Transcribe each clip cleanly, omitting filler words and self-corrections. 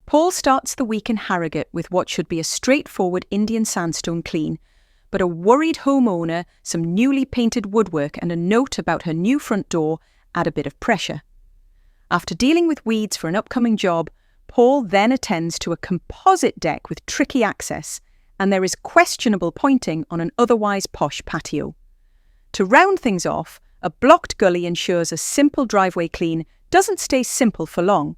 Paul starts the week in Harrogate with what should be a straightforward Indian sandstone clean, but a worried homeowner, some newly painted woodwork and a note about her new front door add a bit of pressure. After dealing with weeds for an upcoming job, Paul then attends to a composite deck with tricky access, and there is questionable pointing on an otherwise posh patio. To round things off, a blocked gully ensures a simple driveway clean doesn't stay simple for long.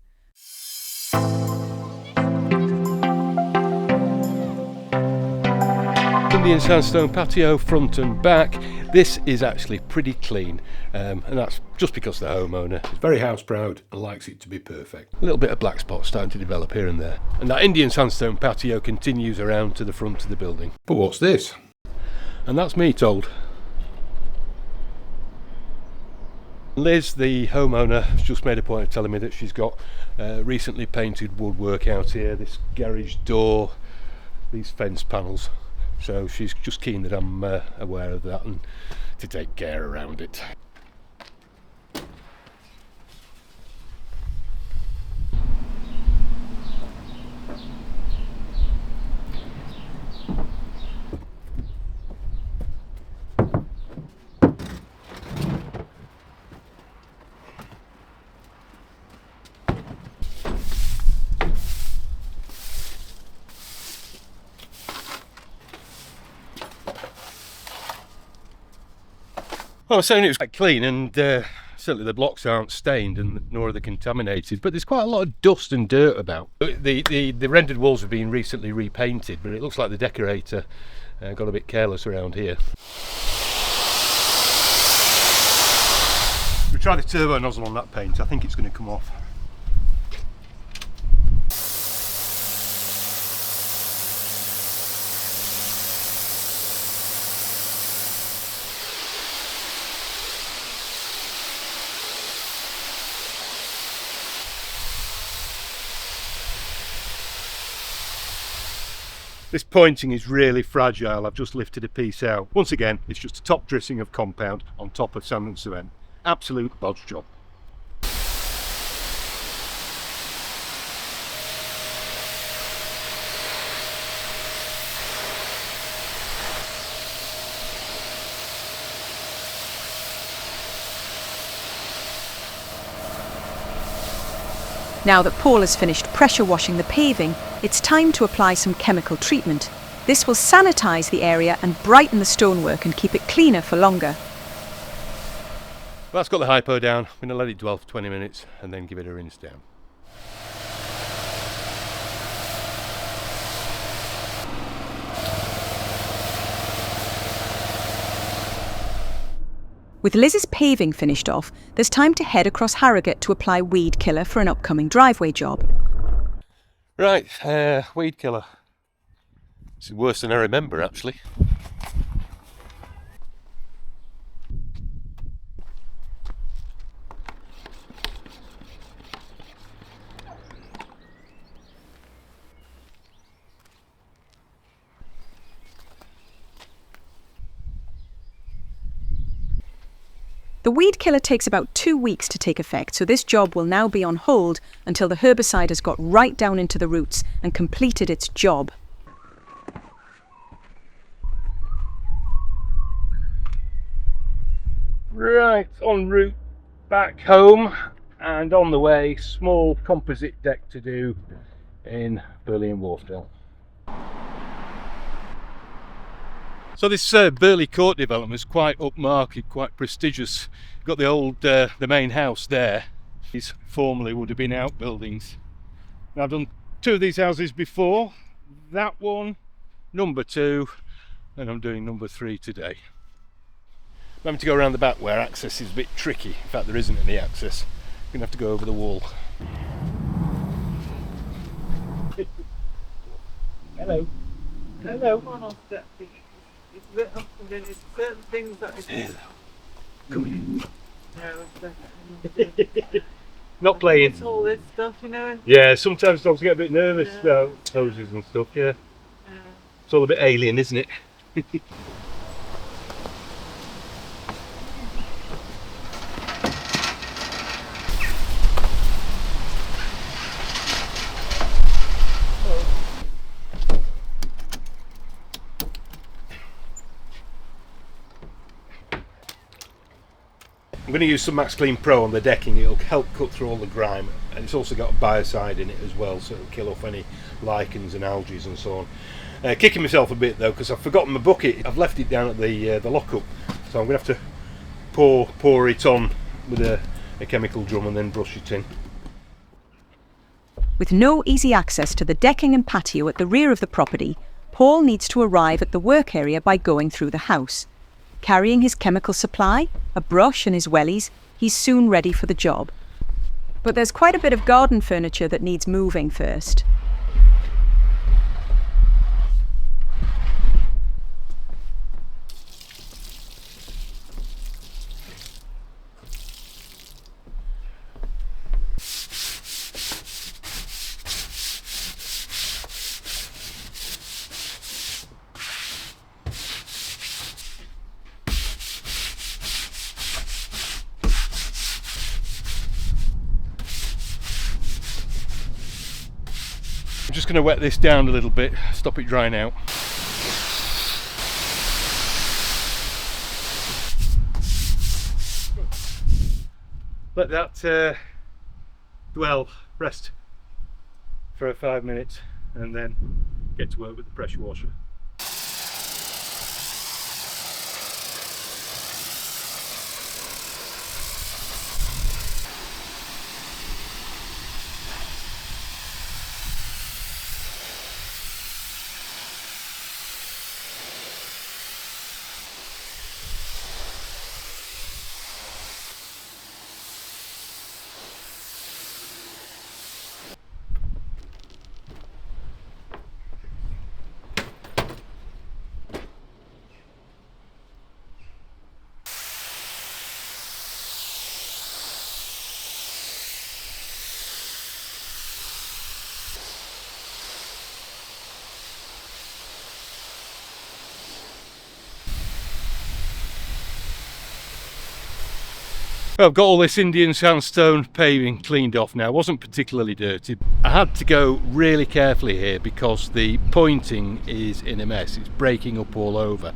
Indian sandstone patio, front and back. This is actually pretty clean, and that's just because the homeowner is very house proud and likes it to be perfect. A little bit of black spots starting to develop here and there, and that Indian sandstone patio continues around to the front of the building. But what's this? And that's me told. Liz, the homeowner, has just made a point of telling me that she's got recently painted woodwork out here, this garage door, these fence panels. So she's just keen that I'm aware of that and to take care around it. Well, I was saying it was quite clean, and certainly the blocks aren't stained and nor are they contaminated, but there's quite a lot of dust and dirt about. The rendered walls have been recently repainted, but it looks like the decorator got a bit careless around here. We tried the turbo nozzle on that paint. I think it's going to come off. This pointing is really fragile. I've just lifted a piece out. Once again, it's just a top dressing of compound on top of sand and cement. Absolute bodge job. Now that Paul has finished pressure washing the paving, it's time to apply some chemical treatment. This will sanitise the area and brighten the stonework and keep it cleaner for longer. Well, that's got the hypo down. I'm going to let it dwell for 20 minutes and then give it a rinse down. With Liz's paving finished off, there's time to head across Harrogate to apply weed killer for an upcoming driveway job. Right, weed killer. This is worse than I remember, actually. The weed killer takes about 2 weeks to take effect, so this job will now be on hold until the herbicide has got right down into the roots and completed its job. Right, en route back home, and on the way, small composite deck to do in Burley and Wharfedale. So this Burley Court development is quite upmarket, quite prestigious. You've got the old, the main house there. These formerly would have been outbuildings. Now I've done 2 of these houses before. That one, number 2, and I'm doing number 3 today. I'm having to go around the back where access is a bit tricky. In fact, there isn't any access. I'm going to have to go over the wall. Hello. Hello. It's lit up and then it's certain things that it's... Come Yeah, Not playing. it's all this stuff, you know. Yeah, sometimes dogs get a bit nervous about hoses and stuff, yeah. It's all a bit alien, isn't it? I'm going to use some Max Clean Pro on the decking. It'll help cut through all the grime, and it's also got a biocide in it as well, so it'll kill off any lichens and algae and so on. Kicking myself a bit though, because I've forgotten my bucket. I've left it down at the lockup, so I'm going to have to pour it on with a chemical drum and then brush it in. With no easy access to the decking and patio at the rear of the property, Paul needs to arrive at the work area by going through the house. Carrying his chemical supply, a brush and his wellies, he's soon ready for the job. But there's quite a bit of garden furniture that needs moving first. I'm just going to wet this down a little bit, stop it drying out. Let that rest for 5 minutes and then get to work with the pressure washer. Well, I've got all this Indian sandstone paving cleaned off now. It wasn't particularly dirty. I had to go really carefully here because the pointing is in a mess. It's breaking up all over.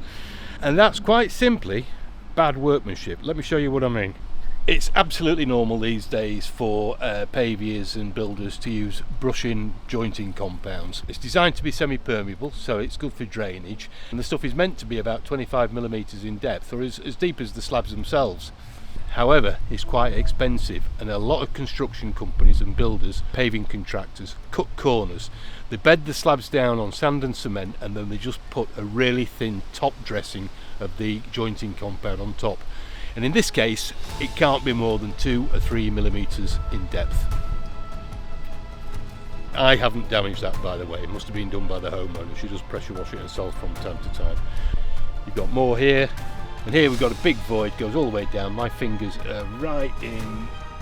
And that's quite simply bad workmanship. Let me show you what I mean. It's absolutely normal these days for paviers and builders to use brushing jointing compounds. It's designed to be semi-permeable, so it's good for drainage. And the stuff is meant to be about 25mm in depth, or as deep as the slabs themselves. However, it's quite expensive, and a lot of construction companies and builders, paving contractors, cut corners. They bed the slabs down on sand and cement, and then they just put a really thin top dressing of the jointing compound on top. And in this case, it can't be more than 2 or 3mm in depth. I haven't damaged that, by the way. It must have been done by the homeowner. She does pressure wash it herself from time to time. You've got more here. And here we've got a big void, goes all the way down. My fingers are right in,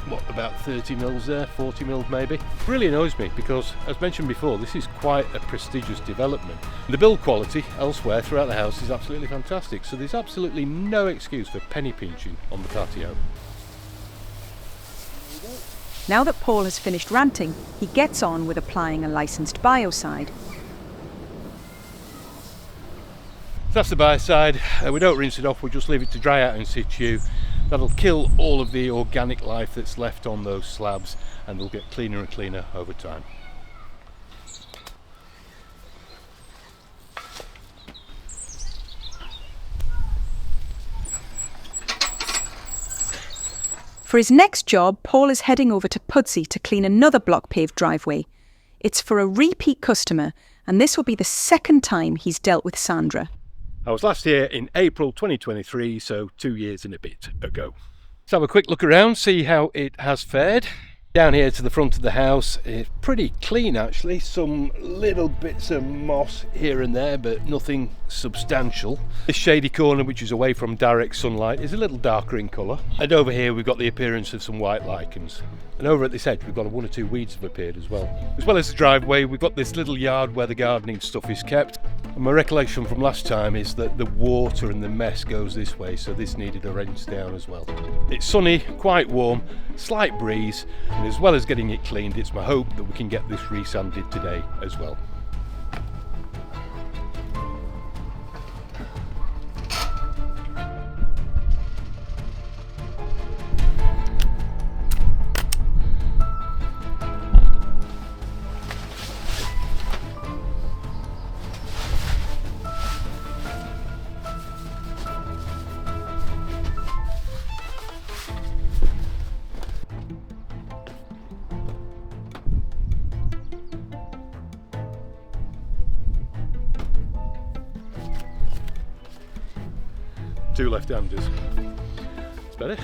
what, about 30mm there, 40mm maybe. It really annoys me because, as mentioned before, this is quite a prestigious development. The build quality elsewhere throughout the house is absolutely fantastic, so there's absolutely no excuse for penny pinching on the patio. Now that Paul has finished ranting, he gets on with applying a licensed biocide. That's the biocide. We don't rinse it off, we just leave it to dry out in situ. That'll kill all of the organic life that's left on those slabs, and they'll get cleaner and cleaner over time. For his next job, Paul is heading over to Pudsey to clean another block paved driveway. It's for a repeat customer, and this will be the second time he's dealt with Sandra. I was last here in April 2023, so 2 years and a bit ago. Let's have a quick look around, see how it has fared. Down here to the front of the house, it's pretty clean actually. Some little bits of moss here and there, but nothing substantial. This shady corner, which is away from direct sunlight, is a little darker in colour. And over here we've got the appearance of some white lichens. And over at this edge we've got 1 or 2 weeds have appeared as well. As well as the driveway, we've got this little yard where the gardening stuff is kept. And my recollection from last time is that the water and the mess goes this way, so this needed a rinse down as well. It's sunny, quite warm, slight breeze, and as well as getting it cleaned, it's my hope that we can get this resanded today as well. two left-handers. It's better.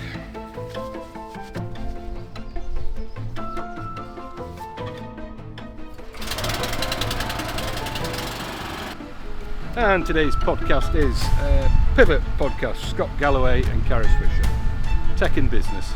And today's podcast is Pivot Podcast, Scott Galloway and Carys Fisher. Tech in business.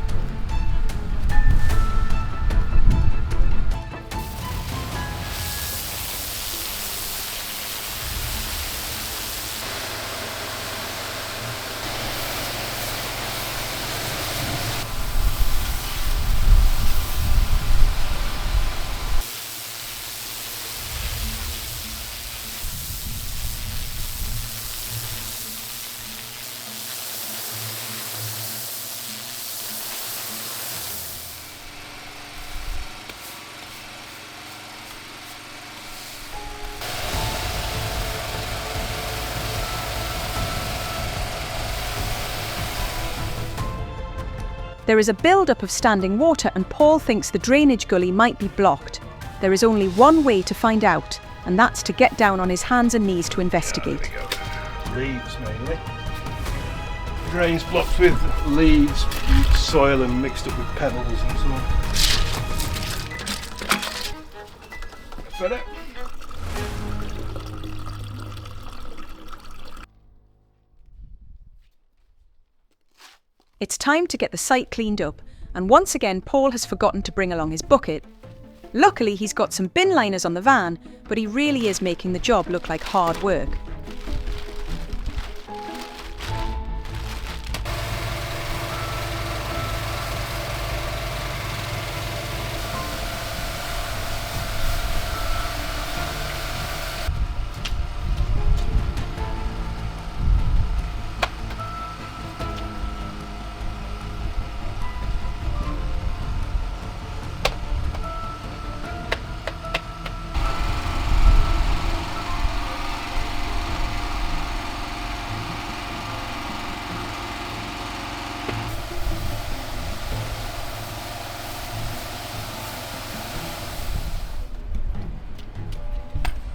There is a build-up of standing water and Paul thinks the drainage gully might be blocked. There is only one way to find out, and that's to get down on his hands and knees to investigate. Leaves mainly. Drains blocked with leaves, soil and mixed up with pebbles and so on. That's better. It's time to get the site cleaned up, and once again Paul has forgotten to bring along his bucket. Luckily he's got some bin liners on the van, but he really is making the job look like hard work.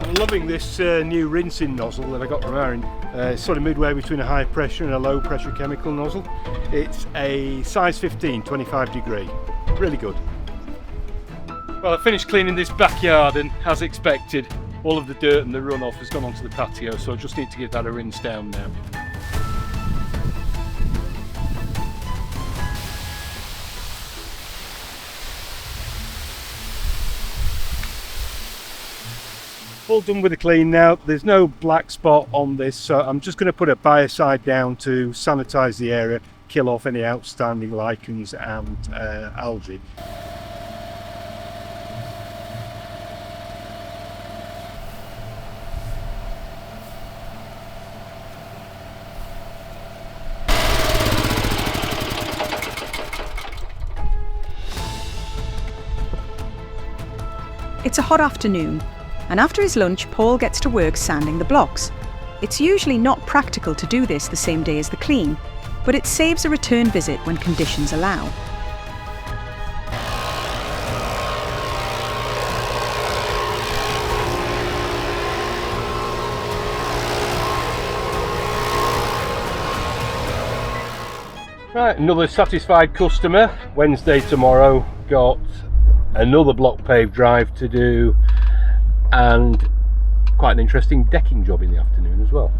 I'm loving this new rinsing nozzle that I got from Aaron. It's sort of midway between a high pressure and a low pressure chemical nozzle. It's a size 15, 25 degree. Really good. Well, I finished cleaning this backyard and as expected, all of the dirt and the runoff has gone onto the patio, so I just need to give that a rinse down now. All done with the clean now. There's no black spot on this, so I'm just going to put a biocide down to sanitize the area, kill off any outstanding lichens and algae. It's a hot afternoon, and after his lunch, Paul gets to work sanding the blocks. It's usually not practical to do this the same day as the clean, but it saves a return visit when conditions allow. Right, another satisfied customer. Wednesday tomorrow, got another block paved drive to do and quite an interesting decking job in the afternoon as well.